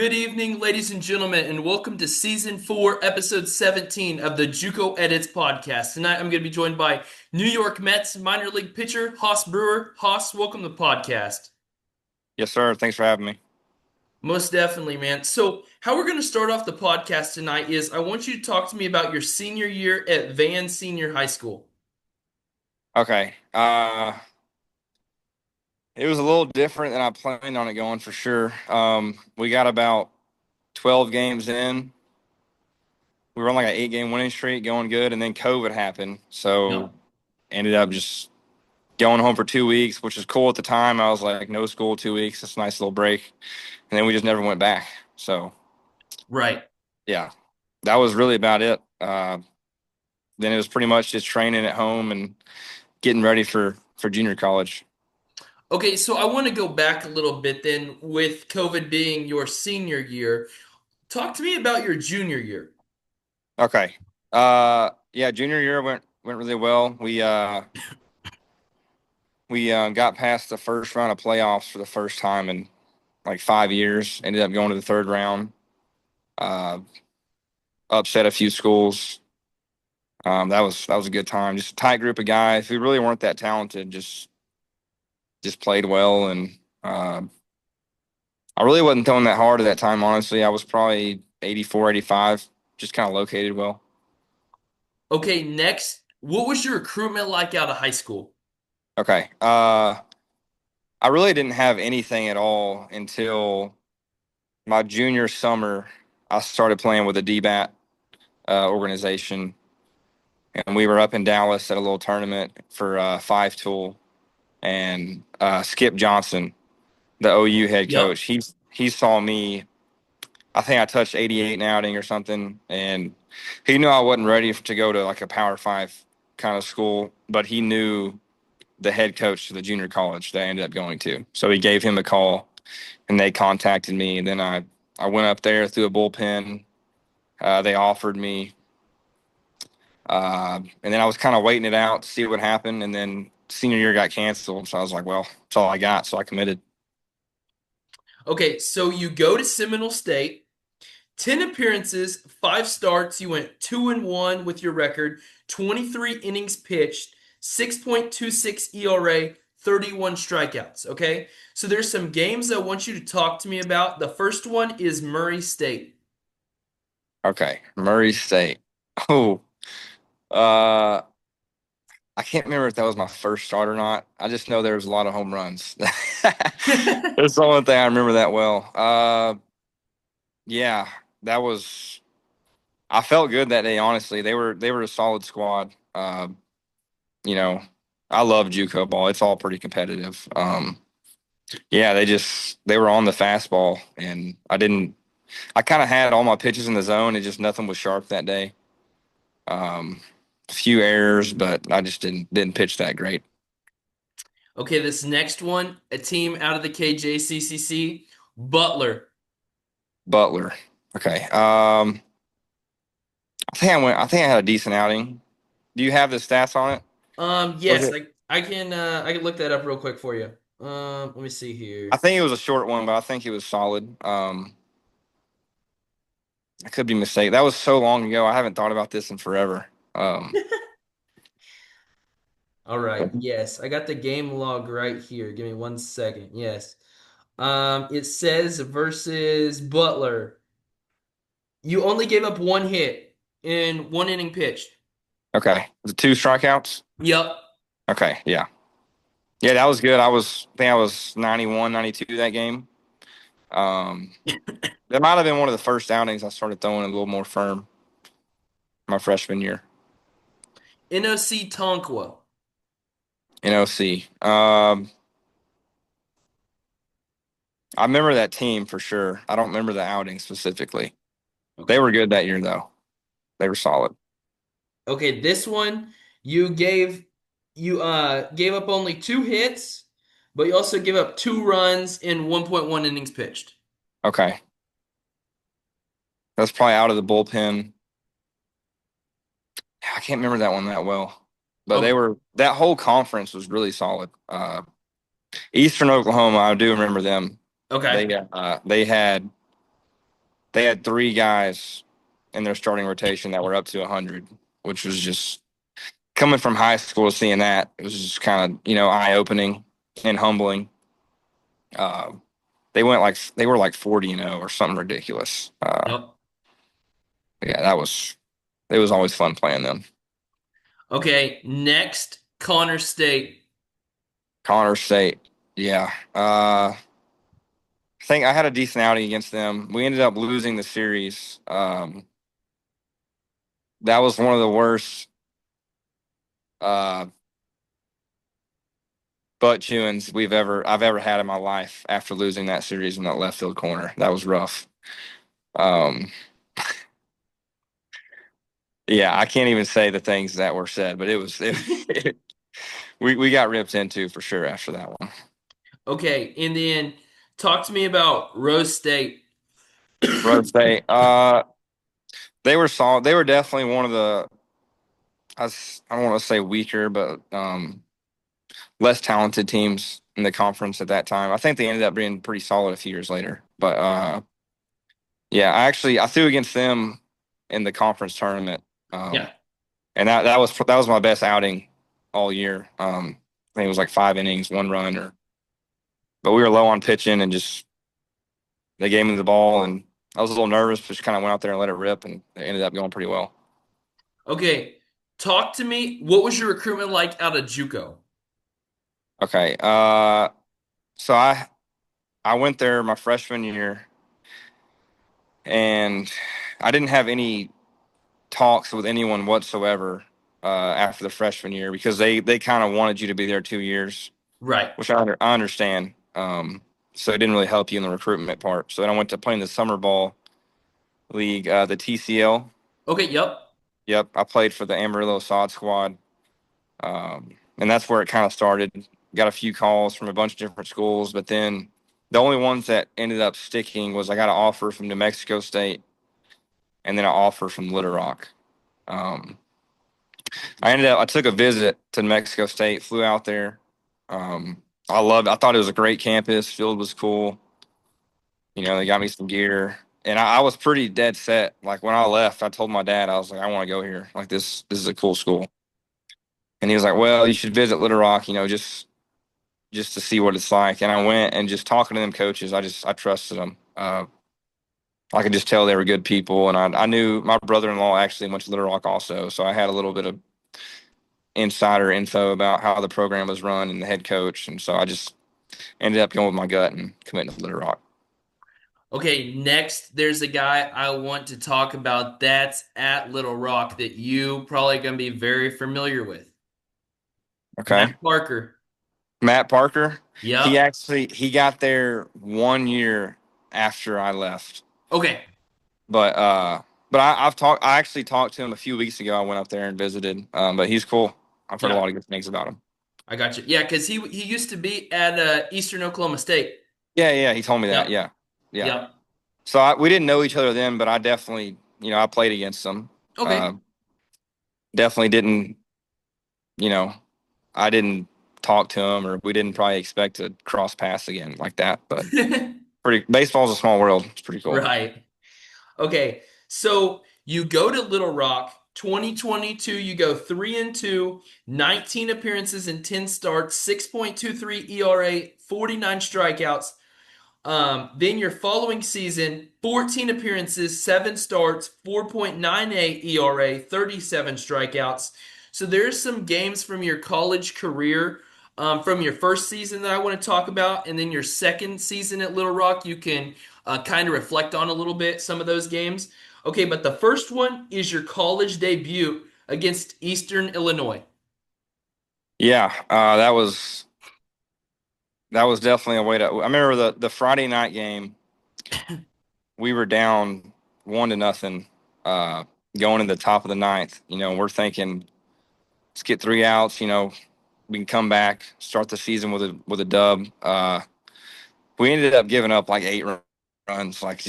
Good evening, ladies and gentlemen, and welcome to Season 4, Episode 17 of the Juco Editz podcast. Tonight I'm going to be joined by New York Mets minor league pitcher Hoss Brewer. Hoss, welcome to the podcast. Yes, sir. Thanks for having me. Most definitely, man. So, how we're going to start off the podcast tonight is I want you to talk to me about your senior year at Van Senior High School. Okay. It was a little different than I planned on it going for sure. We got about 12 games in. We were on like an 8-game winning streak, going good, and then COVID happened. So Yep. ended up just going home for 2 weeks, which was cool at the time. I was like, no school 2 weeks. It's a nice little break. And then we just never went back. So Right. yeah, that was really about it. Then it was pretty much just training at home and getting ready for junior college. Okay, so I want to go back a little bit then with COVID being your senior year. Talk to me about your junior year. Okay. Yeah, junior year went really well. We got past the first round of playoffs for the first time in like 5 years. Ended up going to the third round. Uh, Upset a few schools. That was a good time. Just a tight group of guys who really weren't that talented. Just played well, and I really wasn't throwing that hard at that time. Honestly, I was probably 84, 85. Just kind of located well. Okay, next, what was your recruitment like out of high school? Okay. I really didn't have anything at all until my junior summer. I started playing with a DBAT organization, and we were up in Dallas at a little tournament for five tool. And Skip Johnson, the OU head Yep. coach, he saw me. I think I touched 88 in outing or something, and he knew I wasn't ready to go to like a Power Five kind of school, but he knew the head coach to the junior college that I ended up going to. So he gave him a call, and they contacted me. And then I went up there through a bullpen. They offered me, and then I was kind of waiting it out to see what happened. And then senior year got canceled, so I was like, well, that's all I got. So I committed. Okay, so you go to Seminole State, 10 appearances, 5 starts. You went 2-1 with your record, 23 innings pitched, 6.26 ERA, 31 strikeouts. Okay, so there's some games I want you to talk to me about. The first one is Murray State. Okay, Murray State. Oh, uh, I can't remember if that was my first start or not. I just know there was a lot of home runs. That's the only thing I remember that well. Yeah, that was. I felt good that day. Honestly, they were a solid squad. You know, I love JUCO ball. It's all pretty competitive. Yeah, they were on the fastball, and I didn't. I kind of had all my pitches in the zone, and just nothing was sharp that day. Um, a few errors, but I just didn't pitch that great. Okay, this next one, a team out of the KJCCC, Butler. Butler. Okay. I think I had a decent outing. Do you have the stats on it? Was Yes, it? I can look that up real quick for you. Let me see I here. think it was a short one, but I think it was solid. I could be mistaken. That was so long ago. I haven't thought about this in forever. Um, All right. Yes, I got the game log right here. Give me 1 second. Yes. It says versus Butler. You only gave up one hit in one inning pitched. okay. Was it two strikeouts? Yep. Okay. Yeah. Yeah, that was good. I think I was 91, 92 that game. Um, that might have been one of the first outings I started throwing a little more firm my freshman year. NOC Tonkawa. NOC. I remember that team for sure. I don't remember the outing specifically. They Okay. were good that year though. They were solid. Okay, this one you gave up only two hits, but you also gave up 2 runs in 1.1 innings pitched. Okay. That's probably out of the bullpen. I can't remember that one that well. But Okay. that whole conference was really solid. Eastern Oklahoma, I do remember them. Okay. They had they had 3 guys in their starting rotation that were up to 100, which was just coming from high school, seeing that, it was just kind of, eye opening and humbling. Uh, they were like 40-0 or something ridiculous. Yep. Yeah, it was always fun playing them. Okay, next, Connor State. Connor State, yeah. I think I had a decent outing against them. We ended up losing the series. That was one of the worst uh, butt chewings I've ever had in my life after losing that series in that left field corner. That was rough. Um, yeah, I can't even say the things that were said, but we got ripped into for sure after that one. Okay, and then talk to me about Rose State. Rose State, they were solid. They were definitely one of the I don't want to say weaker, but less talented teams in the conference at that time. I think they ended up being pretty solid a few years later. But yeah, I threw against them in the conference tournament, Yeah. and that was my best outing all year. I think it was like 5 innings, 1 run, but we were low on pitching and just they gave me the ball and I was a little nervous, but just kind of went out there and let it rip, and it ended up going pretty well. Okay, talk to me. What was your recruitment like out of JUCO? Okay, so I went there my freshman year, and I didn't have any talks with anyone whatsoever after the freshman year because they kind of wanted you to be there 2 years, Right. which I understand. So it didn't really help you in the recruitment part. So then I went to play in the summer ball league, the TCL. Okay, yep. Yep, I played for the Amarillo Sod Squad, and that's where it kind of started. Got a few calls from a bunch of different schools, but then the only ones that ended up sticking was I got an offer from New Mexico State and then an offer from Little Rock. Um, I took a visit to New Mexico State, flew out there. I thought it was a great campus. Field was cool. They got me some gear, and I was pretty dead set. Like when I left, I told my dad, I was like, I want to go here. Like this is a cool school. And he was like, well, you should visit Little Rock, just to see what it's like. And I went, and just talking to them coaches, I trusted them. I could just tell they were good people, and I knew my brother-in-law actually went to Little Rock also, so I had a little bit of insider info about how the program was run and the head coach, and so I just ended up going with my gut and committing to Little Rock. Okay, next, there's a guy I want to talk about that's at Little Rock that you probably going to be very familiar with. Okay, Matt Parker. Matt Parker, Yep. he got there 1 year after I left, Okay. but I actually talked to him a few weeks ago. I went up there and visited, but he's cool. I've heard a Yeah, lot of good things about him. I got you. Yeah, because he used to be at Eastern Oklahoma State. Yeah, he told me that. Yep. Yeah, yeah. Yep. So we didn't know each other then, but I definitely, I played against him. Okay. Uh, Definitely didn't, you know, I didn't talk to him, or we didn't probably expect to cross paths again like that. But baseball's a small world. It's pretty cool. Right. Okay, so you go to Little Rock 2022, you go 3-2, 19 appearances and 10 starts, 6.23 ERA, 49 strikeouts. Then your following season, 14 appearances, 7 starts, 4.98 ERA, 37 strikeouts. So there's some games from your college career, from your first season that I want to talk about, and then your second season at Little Rock, you can kind of reflect on a little bit some of those games. Okay, but the first one is your college debut against Eastern Illinois. Yeah, that was definitely a way to. I remember the Friday night game. We were down 1-0, going in the top of the ninth. We're thinking, let's get 3 outs. We can come back, start the season with a dub. We ended up giving up like 8 runs, like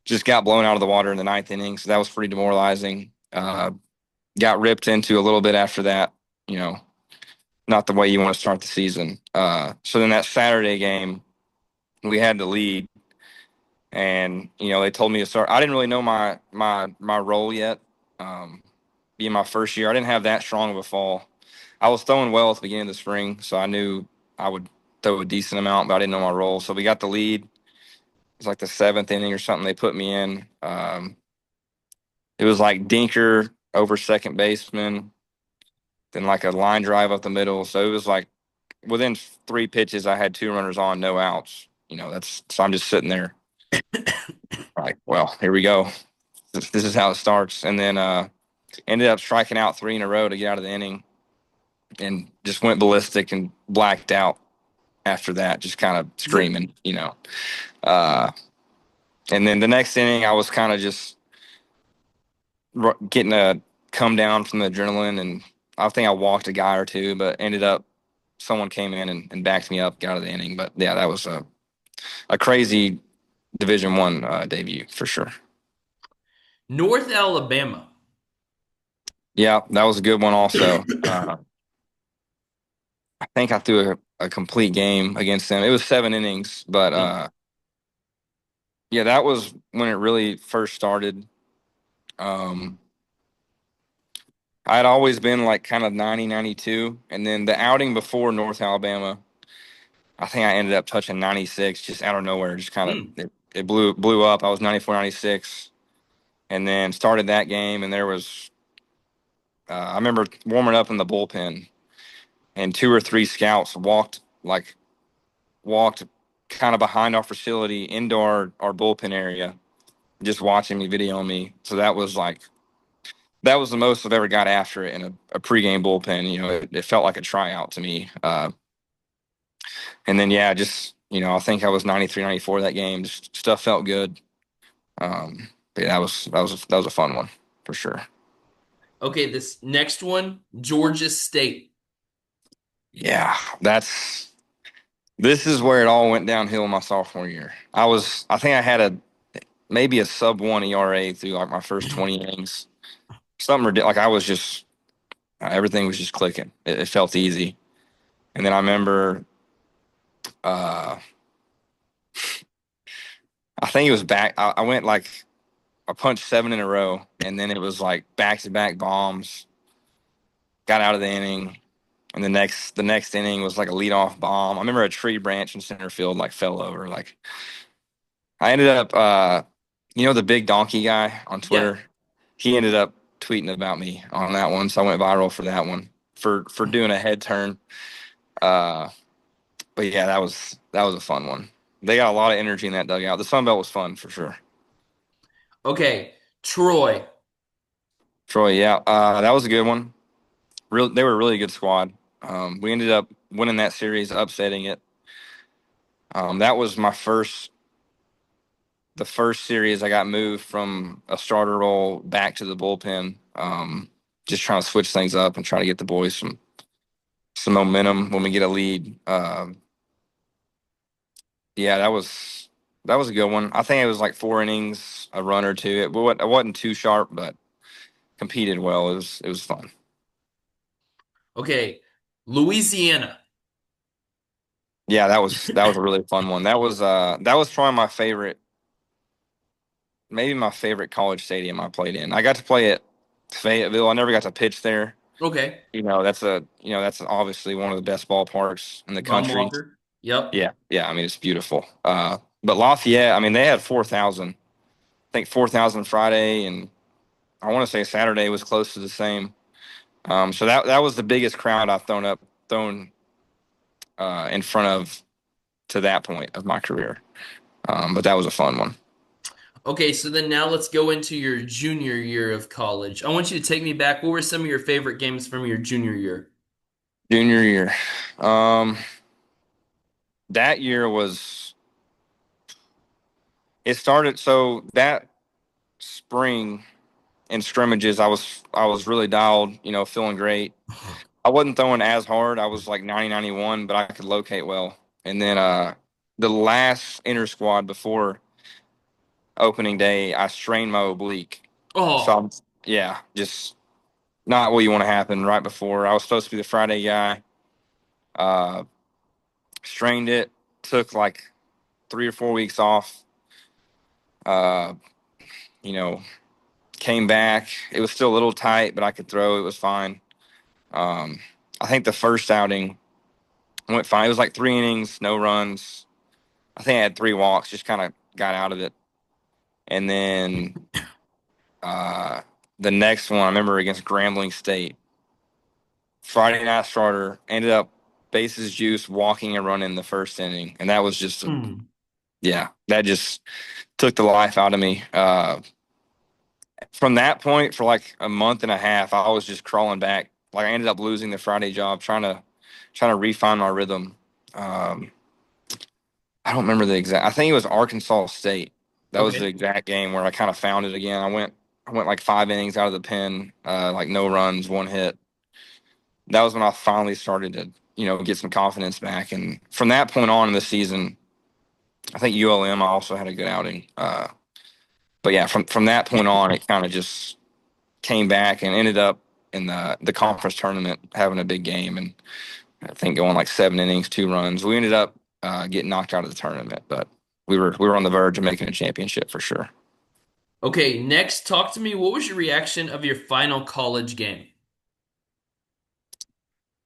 just got blown out of the water in the ninth inning. So that was pretty demoralizing. Got ripped into a little bit after that. You know, not the way you want to start the season. So then that Saturday game, we had the lead, And they told me to start. I didn't really know my role yet. Um, Being my first year, I didn't have that strong of a fall. I was throwing well at the beginning of the spring, so I knew I would throw a decent amount, but I didn't know my role. So we got the lead. It was like the seventh inning or something. They put me in. It was like Dinker over second baseman, then like a line drive up the middle. So it was like within 3 pitches, I had 2 runners on, no outs. That's so I'm just sitting there like, well, here we go. This is how it starts. And then ended up striking out 3 in a row to get out of the inning, and just went ballistic and blacked out after that, just kind of screaming. Uh, and then the next inning, I was kind of just getting a come down from the adrenaline, and I think I walked a guy or two, but ended up someone came in and backed me up, got out of the inning. But yeah, that was a crazy Division 1 debut for sure. North Alabama. Yeah, that was a good one also. I think I threw a complete game against them. It was 7 innings, but Mm. yeah, that was when it really first started. Um, I had always been like kind of 90, 92. And then the outing before North Alabama, I think I ended up touching 96 just out of nowhere. Just kind of Mm. it blew up. I was 94, 96, and then started that game. And there was I remember warming up in the bullpen, and 2 or 3 scouts walked kind of behind our facility into our bullpen area, just watching me, videoing me. So that was the most I've ever got after it in a pregame bullpen. It felt like a tryout to me. And then yeah, just I think I was 93, 94 that game. Just stuff felt good. But yeah, that was a fun one for sure. Okay, this next one, Georgia State. Yeah, this is where it all went downhill my sophomore year. I think I had maybe a sub 1 ERA through like my first 20 innings. Something ridiculous. Like I was just everything was just clicking. It felt easy. And then I remember, uh, I think it was back. I went like I punched 7 in a row, and then it was like back to back bombs. Got out of the inning, and the next inning was like a leadoff bomb. I remember a tree branch in center field like fell over. Like I ended up, the big donkey guy on Yeah. Twitter. He ended up tweeting about me on that one, so I went viral for that one for doing a head turn. Uh, but yeah, that was a fun one. They got a lot of energy in that dugout. The Sun Belt was fun for sure. Okay, Troy. Troy, yeah, that was a good one. They were a really good squad. We ended up winning that series, upsetting it. That was the first series I got moved from a starter role back to the bullpen. Just trying to switch things up and try to get the boys some momentum when we get a lead. Yeah, that was a good one. I think it was like 4 innings, a run or two. It wasn't too sharp, but competed well. It was fun. Okay, Louisiana. Yeah, that was a really fun one. That was probably maybe my favorite college stadium I played in. I got to play at Fayetteville. I never got to pitch there. Okay, That's obviously one of the best ballparks in the Bum country. Walker. Yep. Yeah, yeah. I mean, it's beautiful. But Lafayette, I mean, they had 4,000. I think 4,000 Friday, and I want to say Saturday was close to the same. So that was the biggest crowd I've thrown in front of to that point of my career. But that was a fun one. Okay, so then now let's go into your junior year of college. I want you to take me back. What were some of your favorite games from your junior year? Junior year, um, that year was it started so that spring in scrimmages I was really dialed, feeling great. I wasn't throwing as hard. I was like 90, 91, but I could locate well. And then the last inter squad before opening day, I strained my oblique. So Oh, yeah, just not what you want to happen right before. I was supposed to be the Friday guy. Uh, Strained it. Took like 3 or 4 weeks off. Uh, you know, came back. It was still a little tight, but I could throw. It was fine. Um, I think the first outing went fine. It was like 3 innings, no runs. I think I had 3 walks, just kind of got out of it. And then uh, the next one, I remember against Grambling State, Friday night starter, ended up bases juice, walking and running the first inning. And that was just, Hmm. yeah, that just took the life out of me. From that point, for like a month and a half, I was just crawling back. Like I ended up losing the Friday job, trying to refine my rhythm. Um, I don't remember the exact. I think it was Arkansas State. That was the Okay. exact game where I kind of found it again. I went like 5 innings out of the pen, like no runs, 1 hit. That was when I finally started to, get some confidence back. And from that point on in the season, I think ULM I also had a good outing. But yeah, from that point on, it kind of just came back and ended up in the conference tournament having a big game, and I think going like 7 innings, 2 runs. We ended up getting knocked out of the tournament, but we were on the verge of making a championship for sure. Okay, next, talk to me. What was your reaction of your final college game?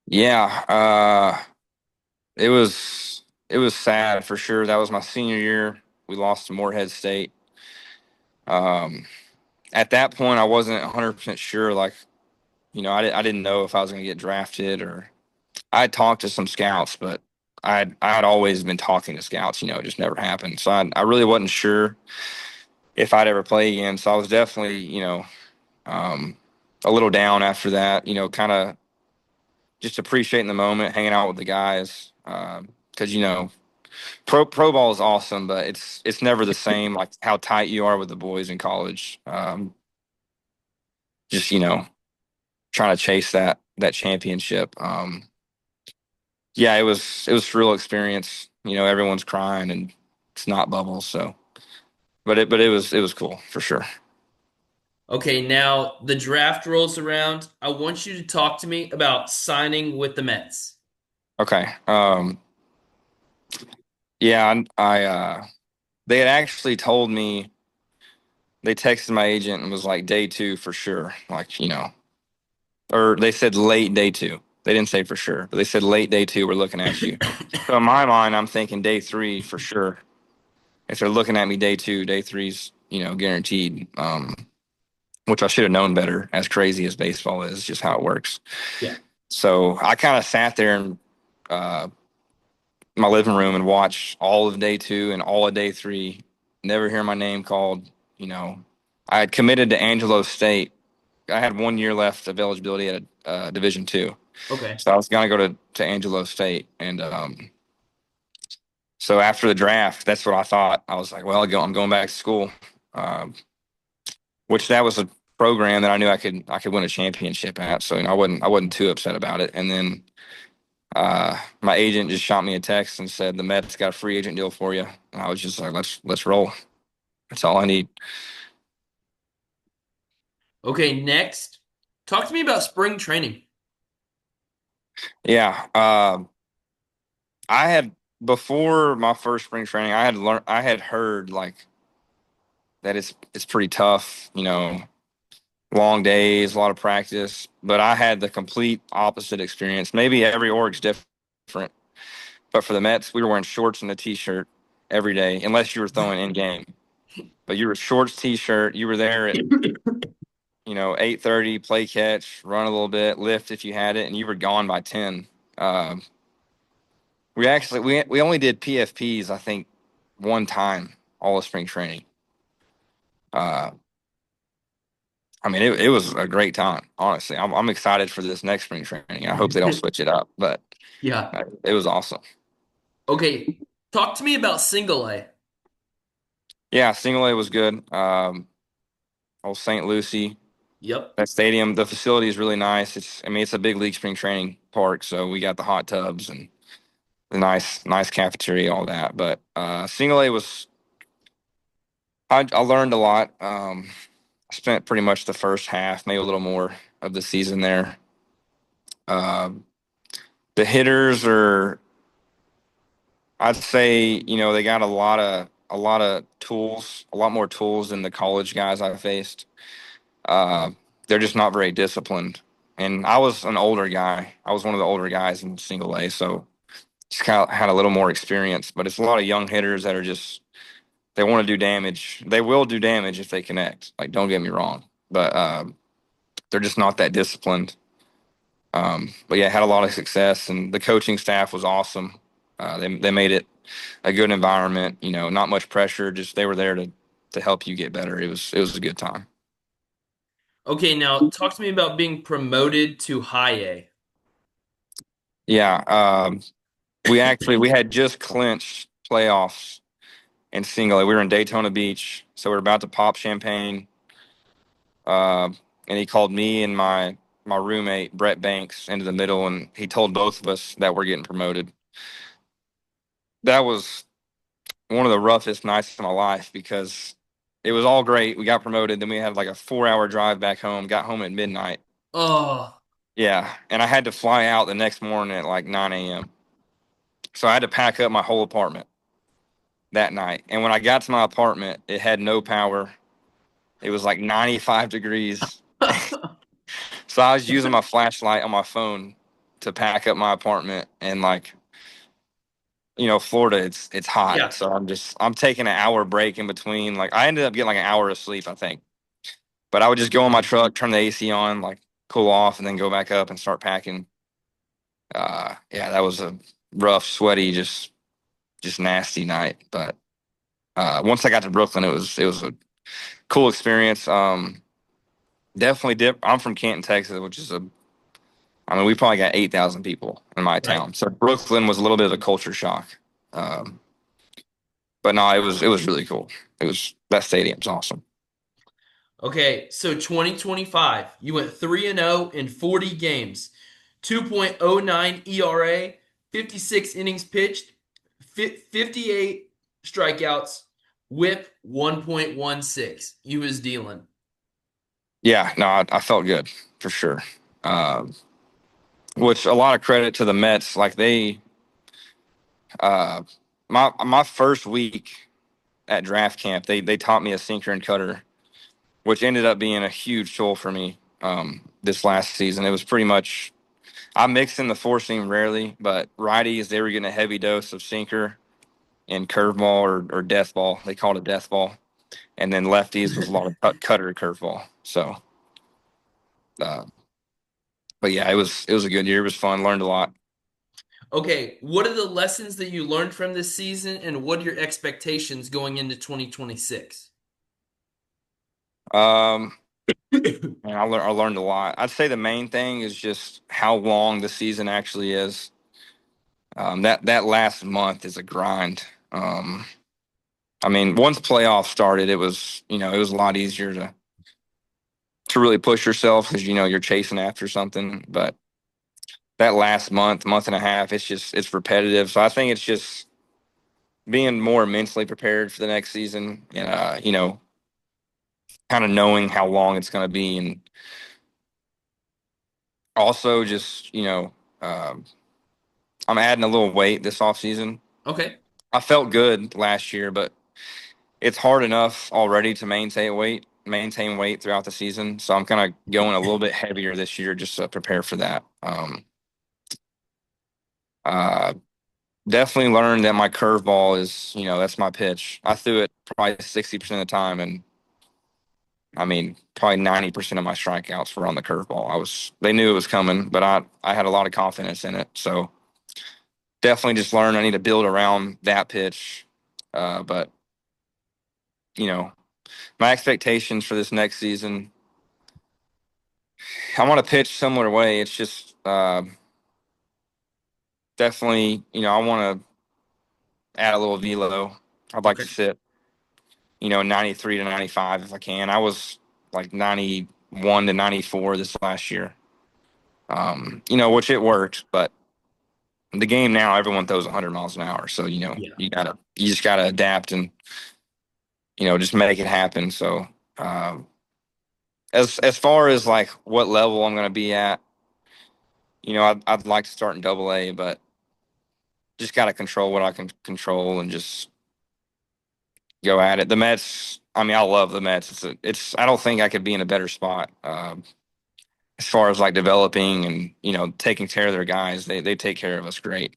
Yeah, it was sad for sure. That was my senior year. We lost to Morehead State. Um, at that point, I wasn't 100% sure. Like, I didn't know if I was going to get drafted, or I had talked to some scouts, but I had always been talking to scouts. It just never happened. So I really wasn't sure if I'd ever play again. So I was definitely, um, a little down after that. Kind of just appreciating the moment, hanging out with the guys. Because pro ball is awesome, but it's never the same. Like how tight you are with the boys in college. Just trying to chase that championship. Yeah, it was a real experience. Everyone's crying and it's not bubbles. So, but it was cool for sure. Okay, now the draft rolls around. I want you to talk to me about signing with the Mets. Okay. Yeah, they had actually told me. They texted my agent and was like day 2 for sure. Like, or they said late day 2. They didn't say for sure, but they said late day 2. We're looking at you. So in my mind, I'm thinking day 3 for sure. If they're looking at me day 2, day three's guaranteed. Which I should have known better. As crazy as baseball is, just how it works. Yeah. So I kind of sat there in uh, my living room and watched all of day 2 and all of day 3. Never hear my name called. You know, I had committed to Angelo State. I had 1 year left of eligibility at Division two, Okay. so I was gonna go to Angelo State, and so after the draft, that's what I thought. I was like, well, I'm going back to school, um, which that was a program that I knew I could win a championship at. So I wasn't too upset about it. And then my agent just shot me a text and said the Mets got a free agent deal for you, and I was just like, let's roll. That's all I need. Okay, next, talk to me about spring training. Yeah. I had before my first spring training, I had heard like that it's pretty tough, long days, a lot of practice, but I had the complete opposite experience. Maybe every org's different, but for the Mets, we were wearing shorts and a t-shirt every day, unless you were throwing in game. But you were shorts, t-shirt. You were there at 8:30, play catch, run a little bit, lift if you had it, and you were gone by 10. Um, we only did PFPs, I think, one time all of spring training. Uh, I mean, it was a great time. Honestly, I'm excited for this next spring training. I hope they don't switch it up, but Yeah. it was awesome. Okay, talk to me about single A. Yeah, single A was good. Old St. Lucie, Yep. that stadium, the facility is really nice. I mean, it's a big league spring training park, so we got the hot tubs and the nice cafeteria, all that. But single A was, I learned a lot. I spent pretty much the first half, maybe a little more of the season there. Um, the hitters are, I'd say, they got a lot of a lot of tools, a lot more tools than the college guys I faced. Uh, they're just not very disciplined. And I was an older guy. I was one of the older guys in single A, so just kind of had a little more experience. But it's a lot of young hitters that are just they want to do damage. They will do damage if they connect. Like, don't get me wrong, but they're just not that disciplined. But yeah, had a lot of success, and the coaching staff was awesome. They made it a good environment. You know, not much pressure. Just they were there to help you get better. It was a good time. Okay, now talk to me about being promoted to high A. Yeah, we had just clinched playoffs in single A. We were in Daytona Beach, so we are about to pop champagne. Uh, and he called me and my roommate Brett Banks into the middle, and he told both of us that we're getting promoted. That was one of the roughest nights of my life because it was all great. We got promoted, then we had like a 4 hour drive back home. Got home at midnight. Oh, Yeah, and I had to fly out the next morning at like 9 a.m. So I had to pack up my whole apartment that night. And when I got to my apartment, it had no power. It was like 95 degrees. So I was using my flashlight on my phone to pack up my apartment, and like, Florida, it's hot. yeah. So I'm taking an hour break in between. Like I ended up getting like an hour of sleep, I think. But I would just go in my truck, turn the AC on, like cool off, and then go back up and start packing. Yeah, that was a rough, sweaty, just nasty night. But once I got to Brooklyn, it was a cool experience. Definitely dip. I'm from Canton, Texas, which is I mean, we probably got 8,000 people in my Right. town. So Brooklyn was a little bit of a culture shock. Um, but no, it was really cool. That stadium's awesome. Okay, so 2025, you went 3-0 in 40 games, 2.09 ERA, 56 innings pitched, 58 strikeouts, whip 1.16. You was dealing. Yeah, no, I felt good for sure. Um, which a lot of credit to the Mets. Like uh, my first week at draft camp, they taught me a sinker and cutter, which ended up being a huge tool for me this last season. It was pretty much I mixed in the four seam rarely, but righties they were getting a heavy dose of sinker and curveball or death ball. They called it death ball, and then lefties was a lot of cutter curveball. So, uh, but yeah, it was a good year. It was fun. Learned a lot. Okay, what are the lessons that you learned from this season, and what are your expectations going into 2026? Um, and I learned a lot. I'd say the main thing is just how long the season actually is. That last month is a grind. I mean, once playoffs started, it was a lot easier to really push yourself because you're chasing after something. But that last month and a half, it's repetitive. So I think it's just being more mentally prepared for the next season, and kind of knowing how long it's going to be, and also just I'm adding a little weight this off season. Okay. I felt good last year, but it's hard enough already to maintain weight throughout the season. So I'm kind of going a little bit heavier this year just to prepare for that. Uh, Definitely learned that my curveball that's my pitch. I threw it probably 60% of the time, and I mean, probably 90% of my strikeouts were on the curveball. They knew it was coming, but I had a lot of confidence in it. So definitely just learned I need to build around that pitch. But you know, my expectations for this next season, I want to pitch similar way. It's just definitely, I want to add a little velo. I'd like Okay. to sit, 93 to 95 if I can. I was like 91 to 94 this last year. Which it worked, but the game now everyone throws 100 miles an hour, so Yeah. you just gotta adapt and just make it happen. So um, as far as like what level I'm gonna be at, I'd like to start in Double A, but just gotta control what I can control and just go at it. The Mets. I mean, I love the Mets. It's. I don't think I could be in a better spot as far as like developing and taking care of their guys. They take care of us great.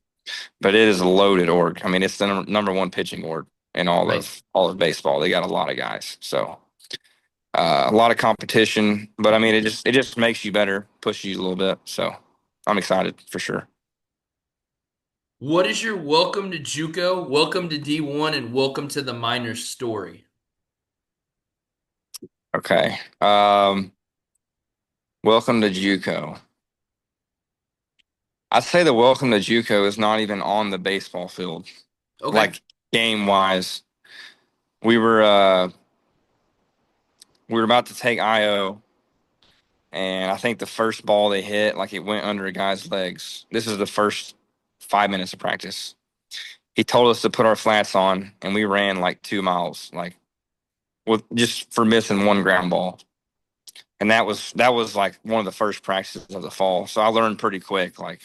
But it is a loaded org. I mean, it's the number one pitching org in Right. all of baseball. They got a lot of guys, so a lot of competition. But I mean, it just makes you better, pushes you a little bit. So I'm excited for sure. What is your welcome to JUCO, welcome to D1, and welcome to the minors story? Okay. Welcome to JUCO. I'd say the welcome to JUCO is not even on the baseball field, Okay. like game wise. We were uh, we were about to take IO, and I think the first ball they hit, like it went under a guy's legs. This is the first 5 minutes of practice. He told us to put our flats on, and we ran like 2 miles, like with just for missing one ground ball. And that was like one of the first practices of the fall. So I learned pretty quick, like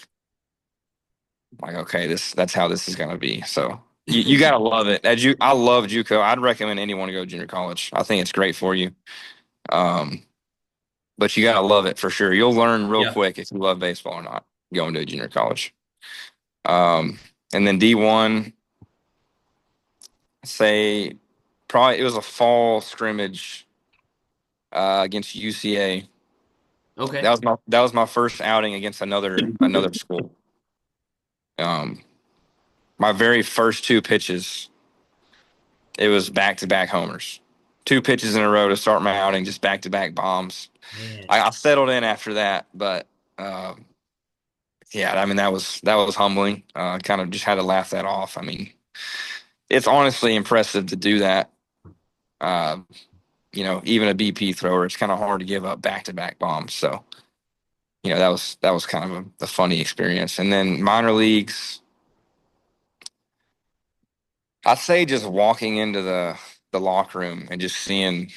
okay, that's how this is gonna be. So you gotta love it. I love JUCO. I'd recommend anyone to go to junior college. I think it's great for you. Um, but you gotta love it for sure. You'll learn real Yeah. quick if you love baseball or not going to a junior college. Um, and then D1, say probably it was a fall scrimmage against UCA. Okay. That was my first outing against another school. Um, my very first two pitches, it was back to back homers. Two pitches in a row to start my outing, just back to back bombs. Man. I settled in after that, but yeah, I mean that was humbling. Kind of just had to laugh that off. I mean, it's honestly impressive to do that. Uh, even a BP thrower, it's kind of hard to give up back to back bombs. So that was kind of a funny experience. And then minor leagues, I'd say just walking into the locker room and just seeing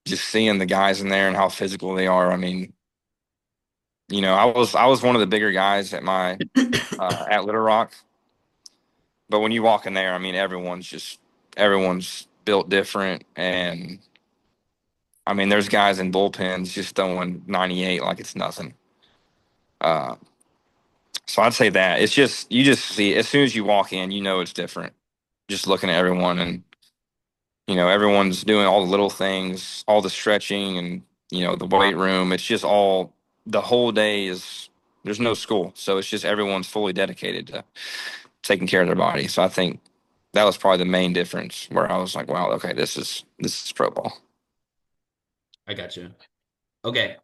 the guys in there and how physical they are. I mean, I was one of the bigger guys at Little Rock, but when you walk in there, I mean, everyone's built different, and I mean, there's guys in bullpens just throwing 98 like it's nothing. Uh, so I'd say that it's just you just see as soon as you walk in, it's different. Just looking at everyone, and everyone's doing all the little things, all the stretching, and the weight room. It's just all the whole day is there's no school, so it's just everyone's fully dedicated to taking care of their body. So I think that was probably the main difference where I was like, wow, okay, this is pro ball. I got you. Okay.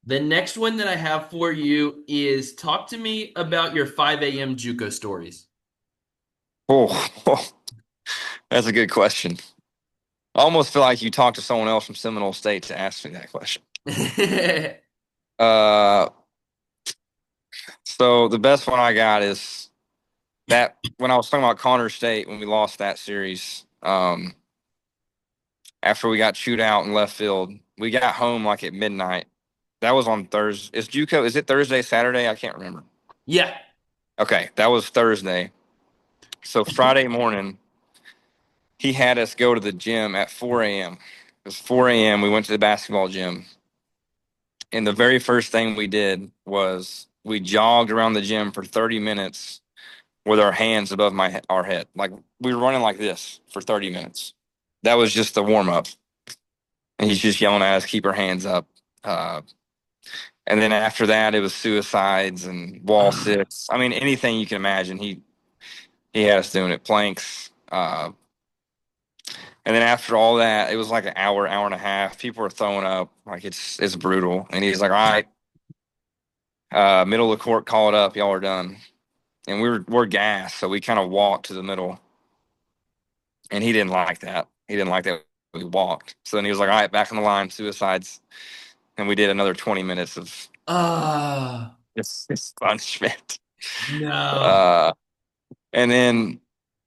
The next one that I have for you is talk to me about your 5 a.m. JUCO stories. Oh, that's a good question. I almost feel like you talked to someone else from Seminole State to ask me that question. Uh, so the best one I got is that when I was talking about Connor State when we lost that series. After we got chewed out in left field, we got home like at midnight. That was on Thursday. Is JUCO? Is it Thursday, Saturday? I can't remember. Yeah. Okay, that was Thursday. So Friday morning, he had us go to the gym at 4 a.m. It was 4 a.m. We went to the basketball gym. And the very first thing we did was we jogged around the gym for 30 minutes with our hands above our head. Like we were running like this for 30 minutes. That was just the warm up. And he's just yelling at us, keep our hands up. Uh, and then after that, it was suicides and wall sits. I mean, anything you can imagine. He had us doing it, planks. And then after all that, it was like an hour and a half. People were throwing up. Like it's brutal. And he's like, all right, middle of the court, call it up. Y'all are done. And we're gassed, so we kind of walked to the middle. And he didn't like that. He didn't like that we walked. So then he was like, all right, back on the line, suicides. And we did another 20 minutes of Ah, this punishment. no. Uh, and then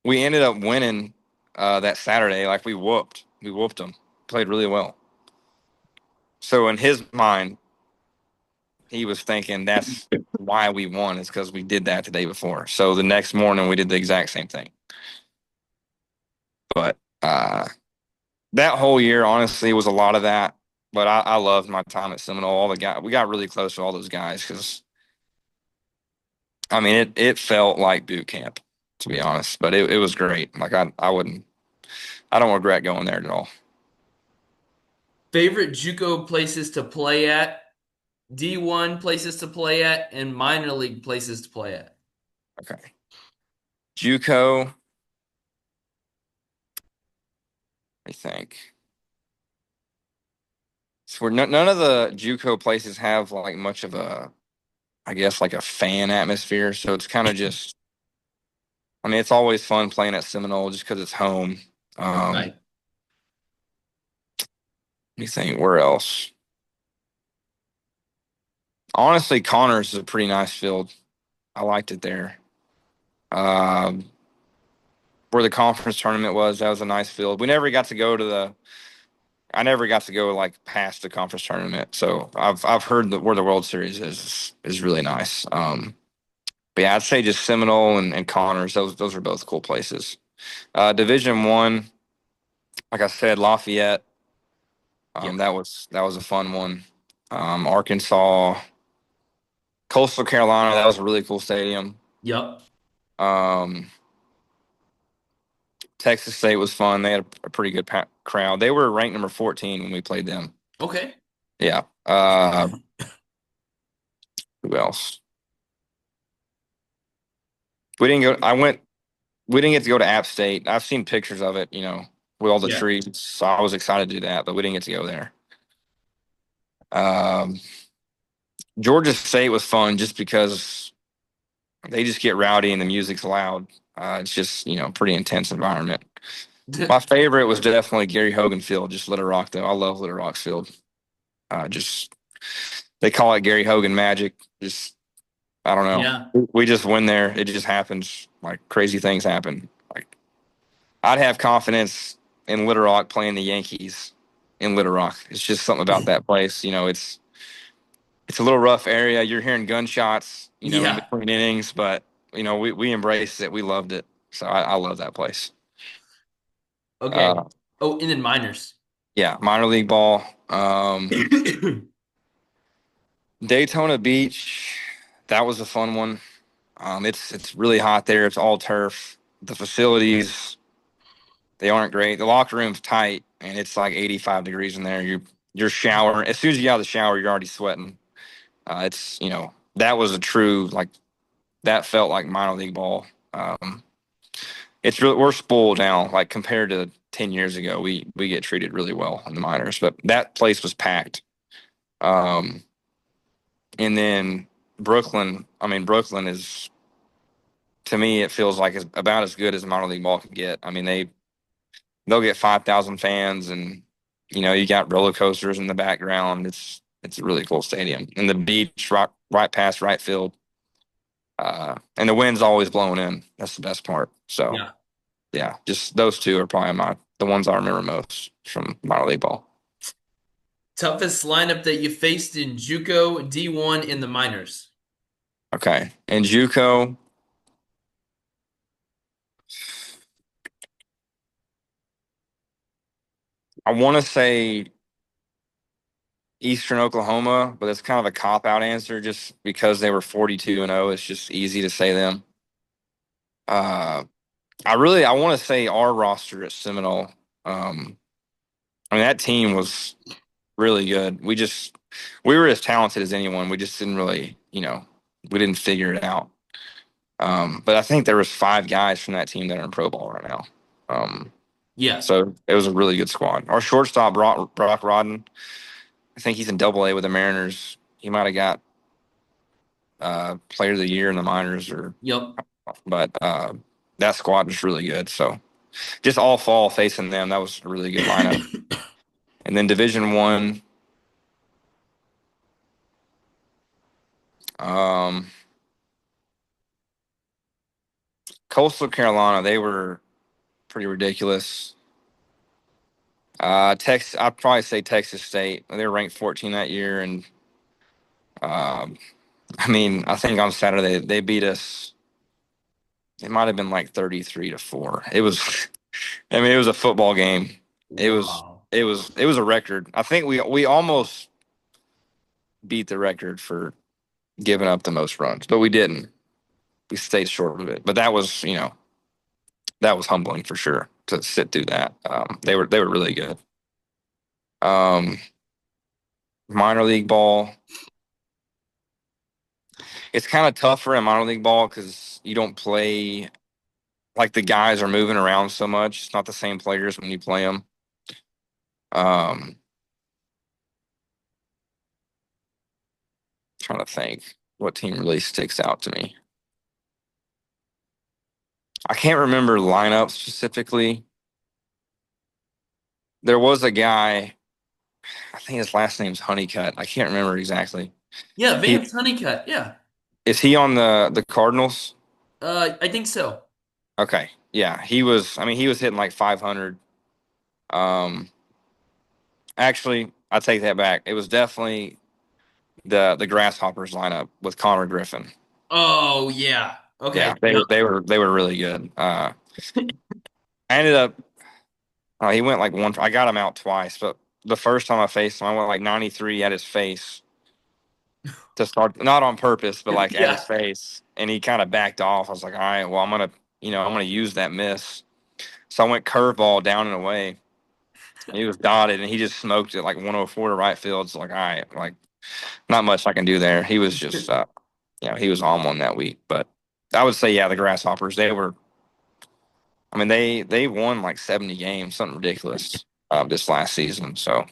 we ended up winning that Saturday. Like we whooped them, played really well. So in his mind, he was thinking that's why we won is because we did that the day before. So the next morning we did the exact same thing. But Uh, that whole year, honestly, was a lot of that. But I loved my time at Seminole. All the guys, we got really close to all those guys because I mean it felt like boot camp, to be honest. But it was great. Like I don't regret going there at all. Favorite JUCO places to play at, D1 places to play at, and minor league places to play at. Okay, JUCO. I think so. None of the JUCO places have like much of a, I guess, like a fan atmosphere. So it's kind of just. I mean, it's always fun playing at Seminole just because it's home. Right. Let me think, where else? Honestly, Connors is a pretty nice field. I liked it there. Um, where the conference tournament was, that was a nice field. We never got to go to the. I never got to go like past the conference tournament, so I've heard that where the World Series is really nice. But yeah, I'd say just Seminole and Connors. Those are both cool places. Division One, like I said, Lafayette. Yep. That was a fun one. Arkansas, Coastal Carolina. That was a really cool stadium. Yep. Um, Texas State was fun. They had a pretty good crowd. They were ranked number 14 when we played them. Okay. Yeah. Who else? We didn't go. I went. We didn't get to go to App State. I've seen pictures of it. With all the Yeah. trees. So I was excited to do that, but we didn't get to go there. Um, Georgia State was fun just because they just get rowdy and the music's loud. It's just pretty intense environment. My favorite was definitely Gary Hogan Field, just Little Rock though. I love Little Rock's field. Just they call it Gary Hogan Magic. Just I don't Yeah. know. We just win there. It just happens. Like crazy things happen. Like I'd have confidence in Little Rock playing the Yankees in Little Rock. It's just something about that place. It's a little rough area. You're hearing gunshots, in Yeah. between innings, but we embraced it. We loved it. So I love that place. Okay. Uh, Oh, and then minors. yeah, minor league ball. Daytona Beach, that was a fun one. It's really hot there. It's all turf. The facilities, they aren't great. The locker room's tight, and it's like 85 degrees in there. You're showering. As soon as you get out of the shower, you're already sweating. It's that was a true like that felt like minor league ball. It's really we're spoiled now. Like compared to 10 years ago, we get treated really well in the minors. But that place was packed. Um, and then Brooklyn. I mean, Brooklyn is to me it feels like it's about as good as minor league ball can get. I mean they'll get 5,000 fans, and you got roller coasters in the background. It's a really cool stadium, and the beach right past right field. And the wind's always blowing in. That's the best part. So Yeah. yeah, just those two are probably the ones I remember most from minor league ball. Toughest lineup that you faced in JUCO, D1 in the minors. Okay, and JUCO, I want to say Eastern Oklahoma, but it's kind of a cop out answer just because they were 42-0. It's just easy to say them. Uh, I want to say our roster at Seminole. I mean that team was really good. We were as talented as anyone. We just didn't really, we didn't figure it out. But I think there was 5 guys from that team that are in pro ball right now. Um, Yeah. so it was a really good squad. Our shortstop Brock Rodden, I think he's in Double A with the Mariners. He might have got Player of the Year in the minors, Yep. but that squad was really good. So just all fall facing them. That was a really good lineup. And then Division One, um, Coastal Carolina, they were pretty ridiculous. Texas, I'd probably say Texas State. They were ranked 14 that year, and um, I mean, I think on Saturday they beat us. It might have been like 33-4. It was I mean, it was a football game. It was Wow. it was a record. I think we almost beat the record for giving up the most runs, but we didn't. We stayed short of it. But that was, that was humbling for sure to sit through that. They were really good. Um, Minor league ball, it's kind of tougher in minor league ball because you don't play like the guys are moving around so much. It's not the same players when you play them. Um, Trying to think what team really sticks out to me. I can't remember lineup specifically. There was a guy, I think his last name's Honeycutt. I can't remember exactly. Yeah, He Vance Honeycutt. Yeah. is he on the Cardinals? I think so. Okay. Yeah, he was, I mean, he was hitting like 500. Um, Actually, I take that back. It was definitely the Grasshoppers lineup with Connor Griffin. Oh yeah. Yeah, Okay. Yep. they were really good. I ended up he went like one. I got him out twice, but the first time I faced him, I went like 93 at his face to start, not on purpose, but like at his Yeah. face, and he kind of backed off. I was like, all right, well, I'm gonna use that miss. So I went curveball down and away. He was dotted, and he just smoked it like 104 to right field. It's like, all right, like not much I can do there. He was just, he was on one that week. But I would say, yeah, the Grasshoppers, they were. I mean, they won like 70 games, something ridiculous, this last season. So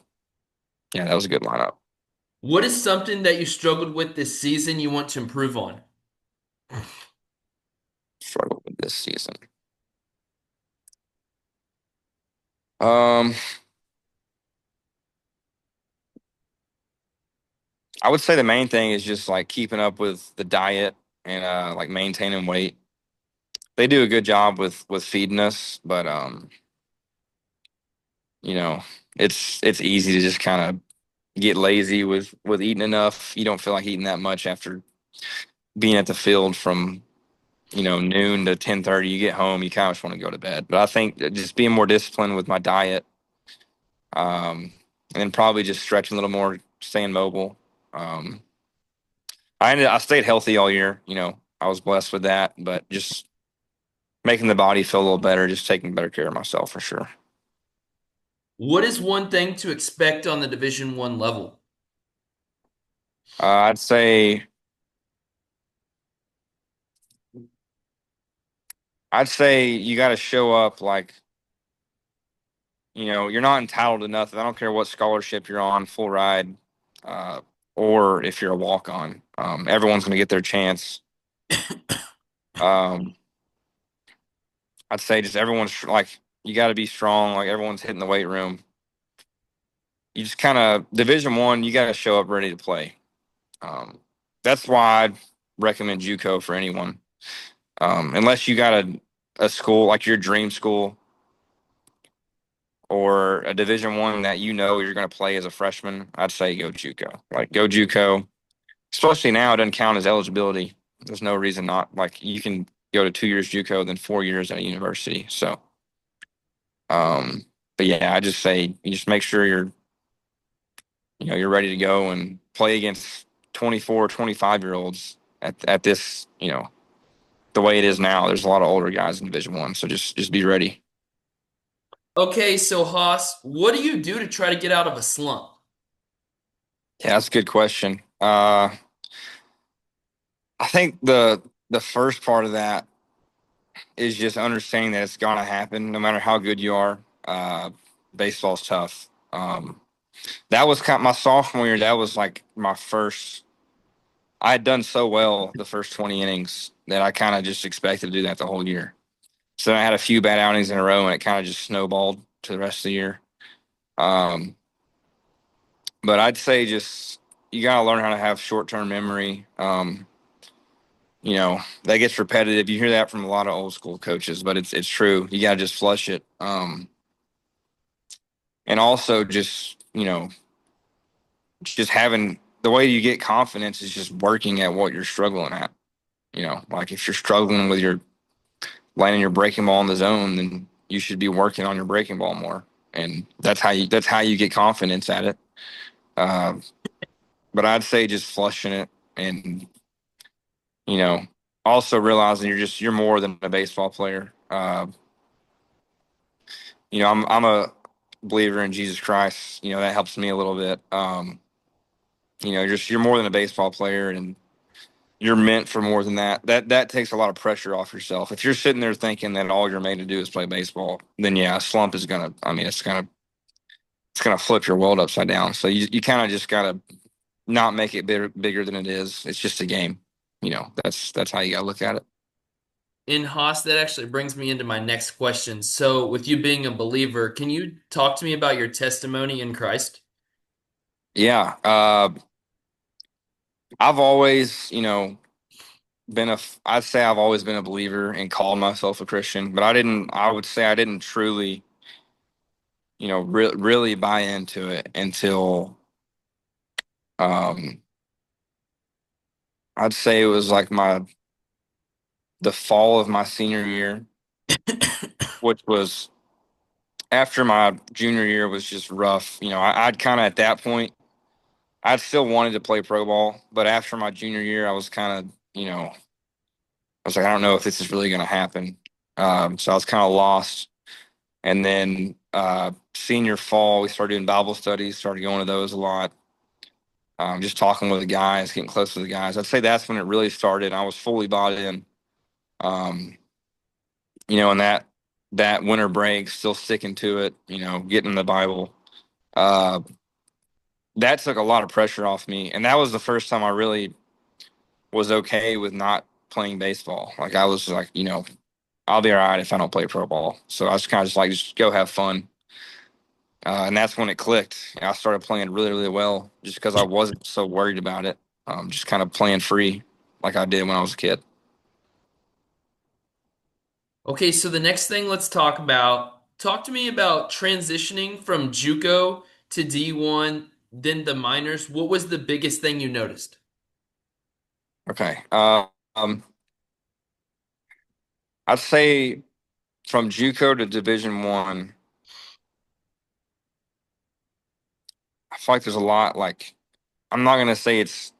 yeah, that was a good lineup. What is something that you struggled with this season you want to improve on? Struggled with this season. Um, I would say the main thing is just like keeping up with the diet and like maintaining weight. They do a good job with feeding us, but you know, it's easy to just kind of get lazy with eating enough. You don't feel like eating that much after being at the field from noon to 10:30. You get home, you kind of just want to go to bed. But I think that just being more disciplined with my diet, and then probably just stretching a little more, staying mobile. Um, I stayed healthy all year. I was blessed with that, but just making the body feel a little better, just taking better care of myself for sure. What is one thing to expect on the Division One level? I'd say you got to show up like you're not entitled to nothing. I don't care what scholarship you're on, full ride, uh, or if you're a walk on. Everyone's going to get their chance. Um, I'd say just everyone's like you got to be strong. Like everyone's hitting the weight room. You just kind of Division One. You got to show up ready to play. Um, that's why I'd recommend JUCO for anyone. Unless you got a school like your dream school or a Division One that you're going to play as a freshman, I'd say go JUCO. Like go JUCO, especially now it doesn't count as eligibility. There's no reason not. Like you can go to 2 years JUCO, then 4 years at a university. So, um, but yeah, I just say you just make sure you're ready to go and play against 24, 25 year olds at this, the way it is now. There's a lot of older guys in Division One, so just be ready. Okay, so Haas, what do you do to try to get out of a slump? Yeah, that's a good question. I think the first part of that is just understanding that it's gonna happen, no matter how good you are. Baseball's tough. That was kind of my sophomore year. That was like my first. I had done so well the first 20 innings that I kind of just expected to do that the whole year. So I had a few bad outings in a row, and it kind of just snowballed to the rest of the year. Um, but I'd say just you gotta learn how to have short term memory. That gets repetitive. You hear that from a lot of old school coaches, but it's true. You gotta just flush it. And also just having the way you get confidence is just working at what you're struggling at. Like if you're struggling with your landing your breaking ball in the zone, then you should be working on your breaking ball more, and that's how you get confidence at it. Uh, but I'd say just flushing it, and you know, also realizing you're more than a baseball player. I'm a believer in Jesus Christ. That helps me a little bit. You're more than a baseball player, and you're meant for more than that. That takes a lot of pressure off yourself. If you're sitting there thinking that all you're made to do is play baseball, then yeah, a slump is gonna. I mean, it's gonna flip your world upside down. So you kind of just gotta not make it bigger than it is. It's just a game. That's how you gotta look at it. In Haas, that actually brings me into my next question. So, with you being a believer, can you talk to me about your testimony in Christ? Yeah. I've always, I'd say I've always been a believer and called myself a Christian, but I would say I didn't truly, really buy into it until, um, I'd say it was like the fall of my senior year, which was after my junior year was just rough. I'd kind of at that point, I'd still wanted to play pro ball, but after my junior year, I was kind of, I was like, I don't know if this is really going to happen. So I was kind of lost. And then senior fall, we started doing Bible studies, started going to those a lot. Just talking with the guys, getting close to the guys. I'd say that's when it really started. I was fully bought in. Um, and that winter break, still sticking to it. Getting in the Bible. Uh, that took a lot of pressure off me, and that was the first time I really was okay with not playing baseball. Like I was like, I'll be all right if I don't play pro ball. So I was kind of just like, just go have fun. And that's when it clicked. I started playing really, really well just because I wasn't so worried about it. Just kind of playing free like I did when I was a kid. Okay, so the next thing let's talk about. Talk to me about transitioning from JUCO to D1, then the minors. What was the biggest thing you noticed? Okay. I'd say from JUCO to Division One, I feel like there's a lot. Like I'm not gonna say it's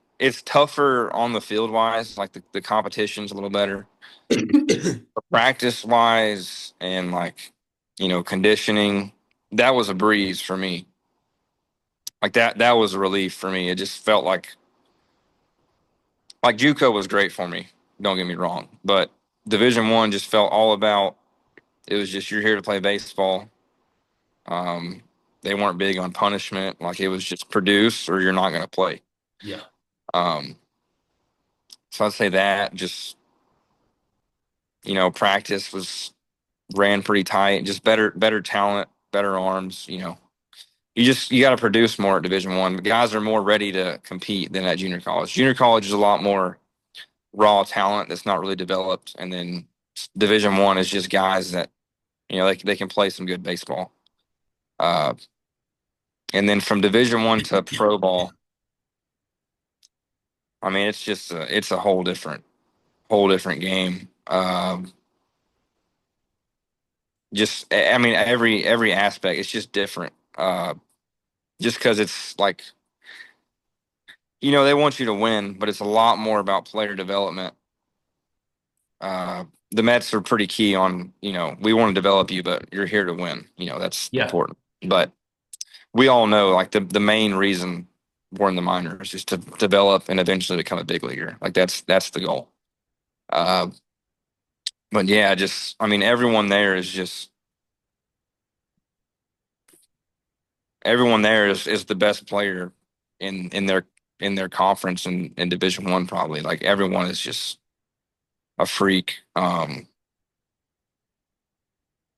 tougher on the field wise. Like the competition's a little better. Practice wise and like conditioning, that was a breeze for me. Like that was a relief for me. It just felt like JUCO was great for me. Don't get me wrong, but Division One just felt all about. It was just you're here to play baseball. Um, they weren't big on punishment. Like it was just produce or you're not going to play. Yeah. Um, so I'd say that just practice was ran pretty tight. Just better talent, better arms. You got to produce more at Division One. Guys are more ready to compete than at junior college. Junior college is a lot more raw talent that's not really developed, and then Division One is just guys that they can play some good baseball. Uh, and then from Division One to pro ball, I mean it's a whole different game. Just I mean every aspect it's just different. Just because it's like they want you to win, but it's a lot more about player development. The Mets are pretty key on, we want to develop you, but you're here to win. That's Yeah. important. But we all know like the main reason we're in the minors is to develop and eventually become a big leaguer. Like that's the goal. Uh, but yeah, just I mean everyone there is the best player in their conference and in Division One probably. Like everyone is just a freak.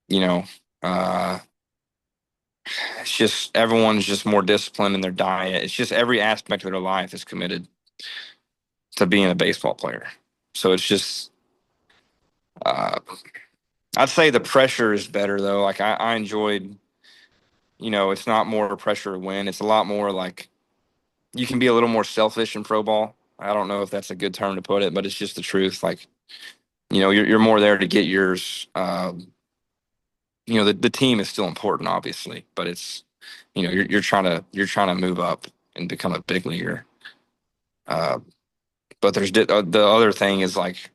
You know, uh, it's just everyone's just more disciplined in their diet. It's just every aspect of their life is committed to being a baseball player. So it's just, uh, I'd say the pressure is better though. Like I enjoyed, it's not more pressure to win. It's a lot more like you can be a little more selfish in pro ball. I don't know if that's a good term to put it, but it's just the truth. Like, you're more there to get yours. the team is still important, obviously, but it's, you're trying to move up and become a big leaguer. Uh, but the other thing is like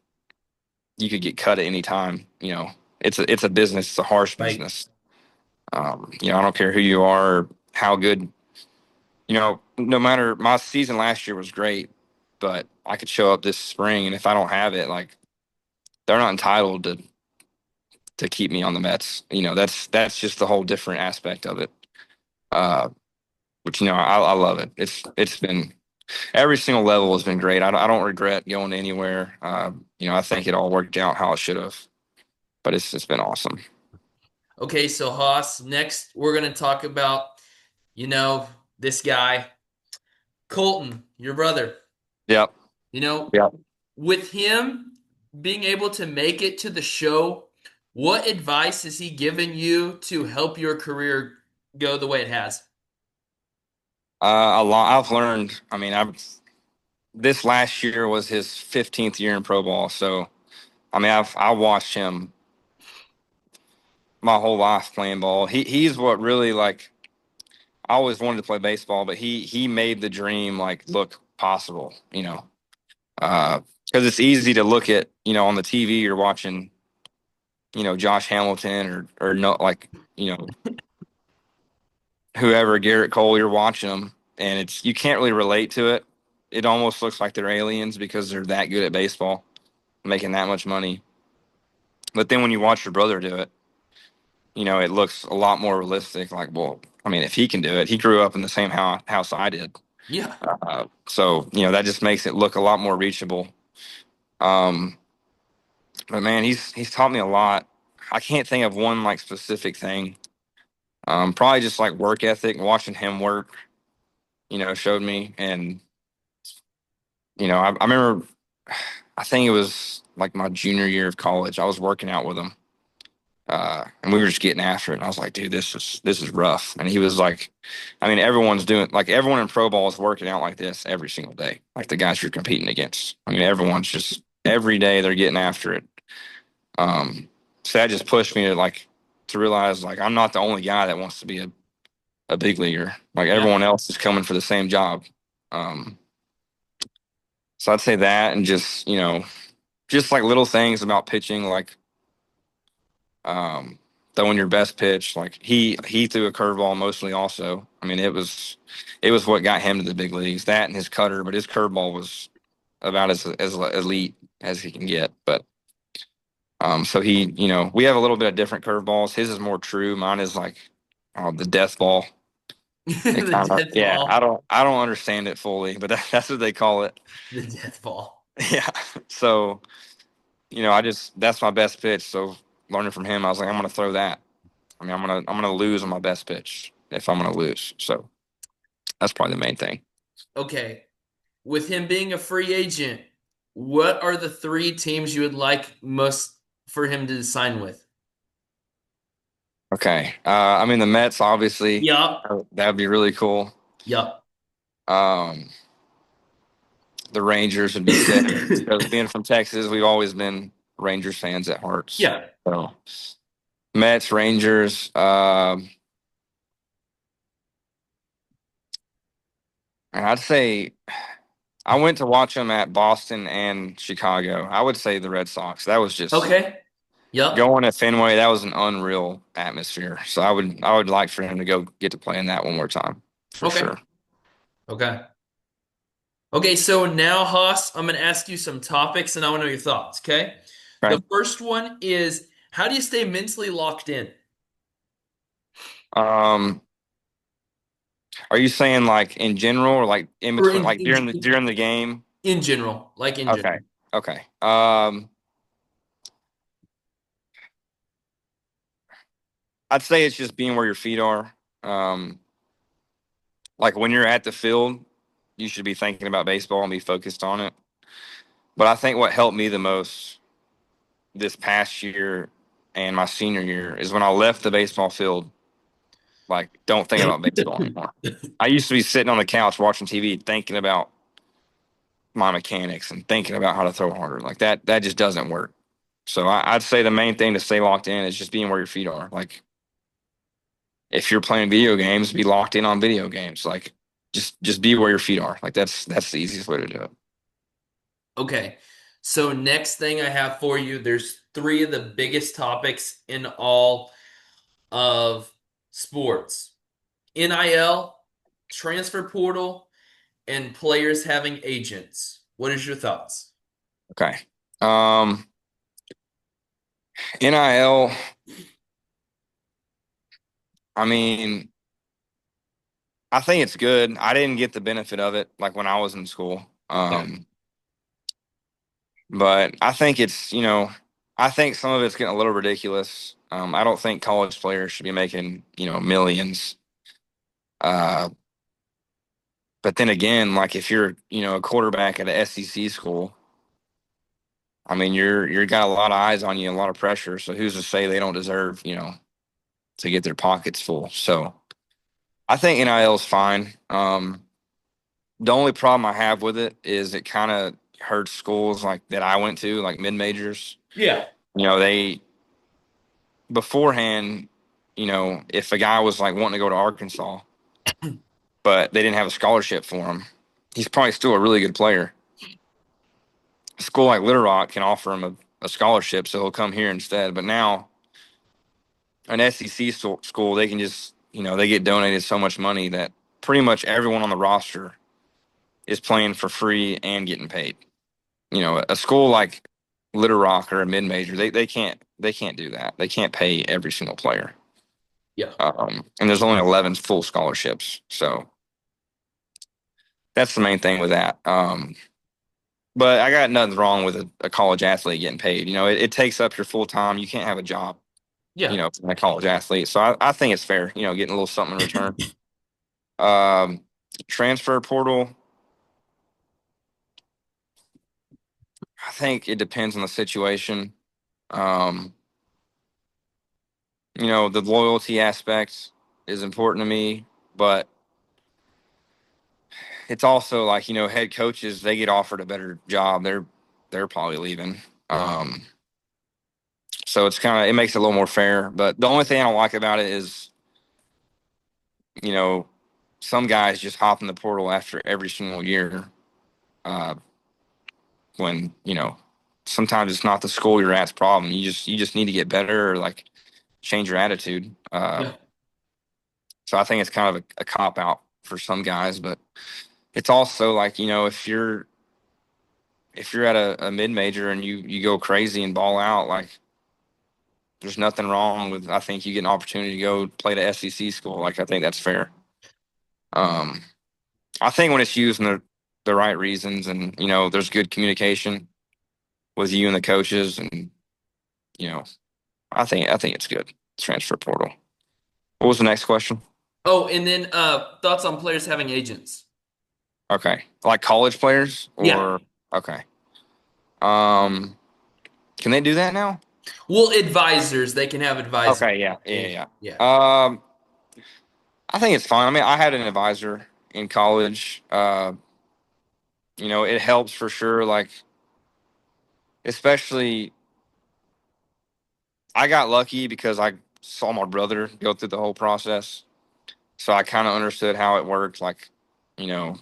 you could get cut at any time. It's a business. It's a harsh Right. business. I don't care who you are, or how good. No matter my season last year was great, but I could show up this spring, and if I don't have it, like they're not entitled to keep me on the Mets. That's just the whole different aspect of it. Uh, which I love it. It's been every single level has been great. I don't regret going anywhere. I think it all worked out how it should have, but it's been awesome. Okay, so Haas, next we're going to talk about, you know, this guy, Colten, your brother. Yep. You know, Yep. with him being able to make it to the show, what advice has he given you to help your career go the way it has? A lot I've learned. I mean, this last year was his 15th year in pro ball, so I mean, I watched him my whole life playing ball. He's what really like I always wanted to play baseball, but he made the dream like look possible. Because it's easy to look at on the TV you're watching Josh Hamilton or no like whoever Garrett Cole you're watching them and it's you can't really relate to it. It almost looks like they're aliens because they're that good at baseball, making that much money. But then when you watch your brother do it, it looks a lot more realistic. Like, well, I mean, if he can do it, he grew up in the same house I did. Yeah. So that just makes it look a lot more reachable. Um, but man, he's taught me a lot. I can't think of one like specific thing. Probably just like work ethic, watching him work. Showed me, and I remember. I think it was like my junior year of college. I was working out with him, and we were just getting after it. And I was like, dude, this is rough. And he was like, I mean, everyone in pro ball is working out like this every single day. Like the guys you're competing against. I mean, everyone's just every day they're getting after it. So that just pushed me to realize like I'm not the only guy that wants to be a big leaguer. Like Yeah. everyone else is coming for the same job. Um, so I'd say that, and just like little things about pitching, like um, throwing your best pitch. Like he threw a curveball mostly. Also, I mean, it was what got him to the big leagues. That and his cutter, but his curveball was about as elite as he can get. But so we have a little bit of different curveballs. His is more true. Mine is like the death ball. It The kind of death yeah. I ball. don't I don't understand it fully, but that's what they call it. The death ball. Yeah. So that's my best pitch. So learning from him, I was like, I'm gonna throw that. I mean, I'm gonna lose on my best pitch if I'm gonna lose. So that's probably the main thing. Okay. With him being a free agent, what are the three teams you would like most for him to sign with? Okay. I mean the Mets obviously Yup. that would be really cool. Yup. Um, the Rangers would be sick because being from Texas, we've always been Rangers fans at hearts. Yeah. So Mets, Rangers. And I'd say I went to watch them at Boston and Chicago. I would say the Red Sox. That was just Okay. Yup. going at Fenway. That was an unreal atmosphere. So I would like for him to go get to play in that one more time for Okay. sure. Okay. Okay, so now, Haas, I'm going to ask you some topics and I want to know your thoughts, okay? The Okay. first one is how do you stay mentally locked in? Um, are you saying like in general or like in Or between, like during the game? in general, like in Okay. general. Okay. I'd say it's just being where your feet are. Um, like when you're at the field, you should be thinking about baseball and be focused on it. But I think what helped me the most this past year and my senior year is when I left the baseball field, like don't think about baseball anymore. I used to be sitting on the couch watching TV thinking about my mechanics and thinking about how to throw harder. Like that just doesn't work. So I'd say the main thing to stay locked in is just being where your feet are. Like if you're playing video games, be locked in on video games. Like just be where your feet are. Like that's the easiest way to do it. Okay. So next thing I have for you, there's three of the biggest topics in all of sports. NIL, transfer portal, and players having agents. What is your thoughts? Okay. Um, NIL, I mean, I think it's good. I didn't get the benefit of it like when I was in school. Yeah. But I think I think some of it's getting a little ridiculous. I don't think college players should be making, millions. Uh, but then again, like if you're, a quarterback at a SEC school, I mean, you're got a lot of eyes on you, a lot of pressure. So who's to say they don't deserve, to get their pockets full? So I think NIL is fine. The only problem I have with it is it kind of hurts schools like that I went to, like mid majors. Yeah. They beforehand, if a guy was like wanting to go to Arkansas, but they didn't have a scholarship for him, he's probably still a really good player. A school like Little Rock can offer him a scholarship, so he'll come here instead. But now, an SEC school, they can just, they get donated so much money that pretty much everyone on the roster is playing for free and getting paid. A school like Little Rock or a mid major, they can't do that. They can't pay every single player. Yeah. And there's only 11 full scholarships, so that's the main thing with that. But I got nothing wrong with a college athlete getting paid. It takes up your full time. You can't have a job, Yeah. for a college athlete. So I think it's fair, getting a little something in return. Um, Transfer portal, I think it depends on the situation. Um, the loyalty aspect is important to me, but it's also like, head coaches, they get offered a better job. They're probably leaving. So it makes it a little more fair. But the only thing I don't like about it is, you know, some guys just hop in the portal after every single year. Uh, when, sometimes it's not the school you're at's problem. You just need to get better or like change your attitude. Yeah. So I think it's kind of a cop out for some guys, but it's also like, if you're at a mid major and you go crazy and ball out, like there's nothing wrong with, I think you get an opportunity to go play the SEC school. Like I think that's fair. Um, I think when it's used in the right reasons and there's good communication with you and the coaches and you know I think it's good. Transfer portal. What was the next question? Oh, and then thoughts on players having agents. Okay, like college players Yeah. or okay. Um, can they do that now? Well, advisors, they can have advisors. Okay, yeah, yeah, Agent. yeah. Yeah. I think it's fine. I mean, I had an advisor in college. It helps for sure. Like, especially, I got lucky because I saw my brother go through the whole process, so I kind of understood how it worked. Like, you know,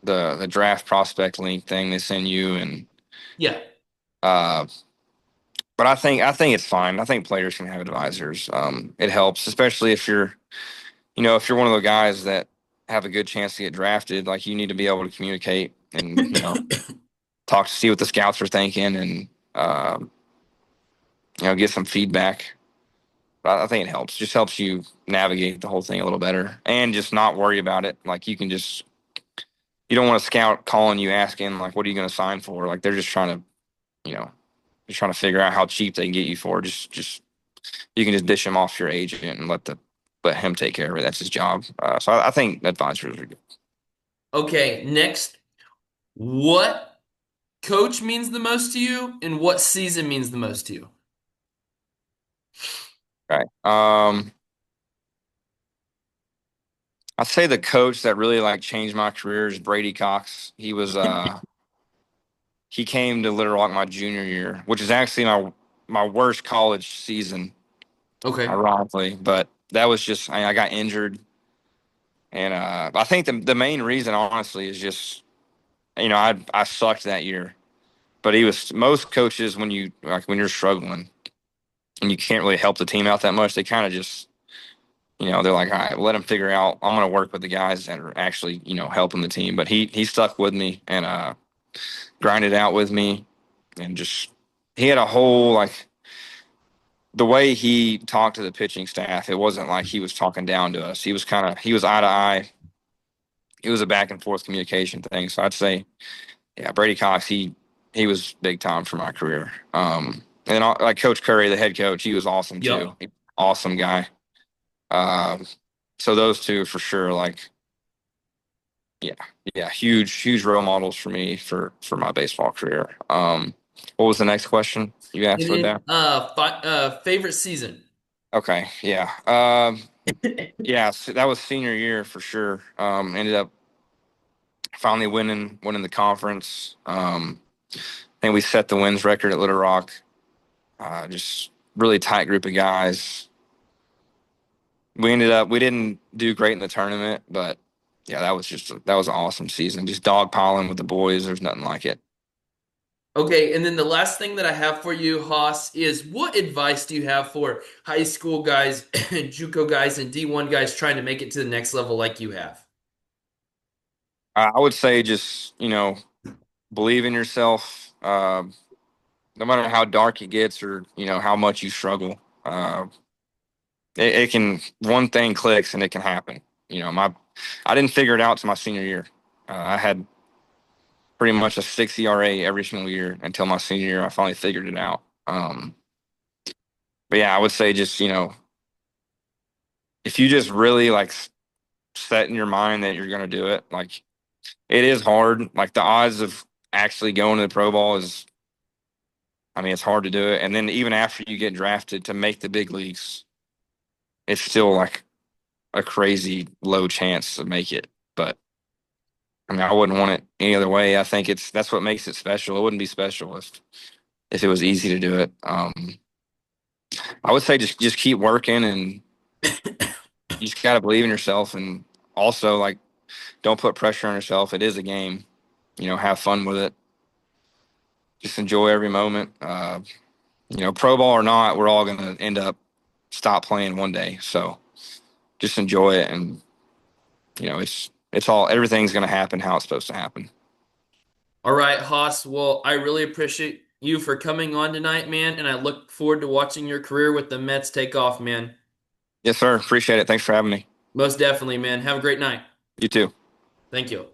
the draft prospect link thing they send you, and Yeah. uh, but I think it's fine. I think players can have advisors. It helps, especially if you're one of the guys that have a good chance to get drafted. Like, you need to be able to communicate and talk to see what the scouts are thinking and um, get some feedback. I think it helps. Just helps you navigate the whole thing a little better and just not worry about it. Like you don't want a scout calling you asking like, what are you going to sign for? Like they're just trying to, just trying to figure out how cheap they can get you for. Just you can just dish him off your agent and let him take care of it. That's his job. So I think advisors are good. Okay, next, what coach means the most to you and what season means the most to you? Right. I'd say the coach that really like changed my career is Brady Cox. He came to Little Rock my junior year, which is actually my worst college season, Okay. ironically, but that was just I got injured, and I think the main reason, honestly, is just I sucked that year. But he was most coaches when you're struggling and you can't really help the team out that much, they kind of just they're like, all right, let him figure out. I'm going to work with the guys that are actually helping the team. But he stuck with me and grinded out with me, and just he had a whole like the way he talked to the pitching staff. It wasn't like he was talking down to us. He was eye to eye. It was a back and forth communication thing. So I'd say, yeah, Brady Cox, he was big time for my career. And then like Coach Curry, the head coach, he was awesome Yep. too. Awesome guy. Um, so those two for sure, like yeah, yeah, huge role models for me for my baseball career. What was the next question you asked And with then that? favorite season. Okay, yeah, yeah, so that was senior year for sure. Ended up finally winning the conference. I think we set the wins record at Little Rock. Just really tight group of guys. We didn't do great in the tournament, but yeah, that was an awesome season. Just dog piling with the boys. There's nothing like it. Okay, and then the last thing that I have for you, Haas, is what advice do you have for high school guys, JUCO guys, and D1 guys trying to make it to the next level like you have? I would say just believe in yourself. No matter how dark it gets or how much you struggle, it can one thing clicks and it can happen. My I didn't figure it out to my senior year. I had pretty much a 6 ERA every single year until my senior year. I finally figured it out. But yeah, I would say just if you just really like set in your mind that you're going to do it, like it is hard. Like the odds of actually going to the pro ball is, I mean, it's hard to do it. And then even after you get drafted to make the big leagues, it's still like a crazy low chance to make it. But I mean, I wouldn't want it any other way. I think that's what makes it special. It wouldn't be special if it was easy to do it. I would say just keep working, and you just gotta believe in yourself, and also like don't put pressure on yourself. It is a game. Have fun with it. Just enjoy every moment. Pro ball or not, we're all gonna end up stop playing one day. So just enjoy it, and it's all everything's gonna happen how it's supposed to happen. All right, Haas. Well, I really appreciate you for coming on tonight, man, and I look forward to watching your career with the Mets take off, man. Yes, sir. Appreciate it. Thanks for having me. Most definitely, man. Have a great night. You too. Thank you.